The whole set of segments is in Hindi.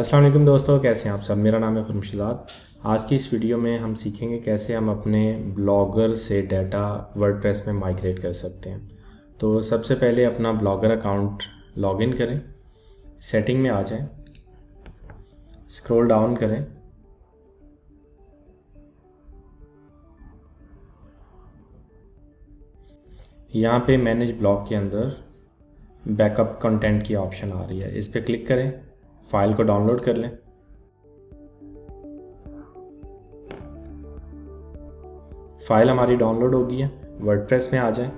अस्सलाम वालेकुम दोस्तों, कैसे हैं आप सब। मेरा नाम है खुर्शीद। आज की इस वीडियो में हम सीखेंगे कैसे हम अपने ब्लॉगर से डाटा वर्डप्रेस में माइग्रेट कर सकते हैं। तो सबसे पहले अपना ब्लॉगर अकाउंट लॉगिन करें, सेटिंग में आ जाएं, स्क्रॉल डाउन करें, यहाँ पे मैनेज ब्लॉग के अंदर बैकअप कंटेंट की ऑप्शन आ रही है, इस पर क्लिक करें, फाइल को डाउनलोड कर लें। फाइल हमारी डाउनलोड हो गई है। वर्डप्रेस में आ जाएं,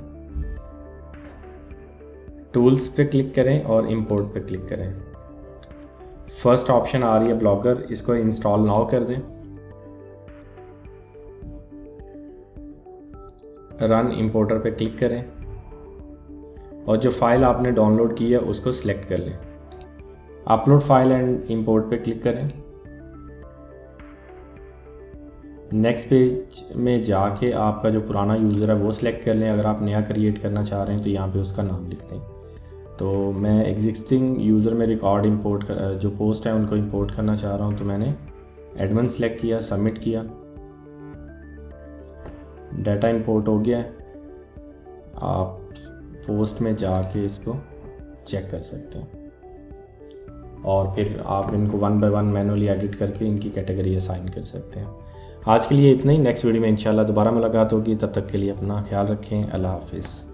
टूल्स पे क्लिक करें और इंपोर्ट पे क्लिक करें। फर्स्ट ऑप्शन आ रही है ब्लॉगर, इसको इंस्टॉल नाउ कर दें। रन इंपोर्टर पे क्लिक करें और जो फाइल आपने डाउनलोड की है उसको सिलेक्ट कर लें। अपलोड फाइल एंड इंपोर्ट पे क्लिक करें। नेक्स्ट पेज में जाके आपका जो पुराना यूज़र है वो सिलेक्ट कर लें। अगर आप नया क्रिएट करना चाह रहे हैं तो यहाँ पे उसका नाम लिख दें। तो मैं एग्जिस्टिंग यूज़र में रिकॉर्ड इंपोर्ट कर जो पोस्ट है उनको इंपोर्ट करना चाह रहा हूँ, तो मैंने एडमिन सेलेक्ट किया, सबमिट किया, डाटा इंपोर्ट हो गया है। आप पोस्ट में जाके इसको चेक कर सकते हैं और फिर आप इनको one by one manually edit करके इनकी कैटेगरी असाइन कर सकते हैं। आज के लिए इतना ही। नेक्स्ट वीडियो में इंशाल्लाह दोबारा मुलाकात होगी। तब तक के लिए अपना ख्याल रखें। अल्लाह हाफिज़।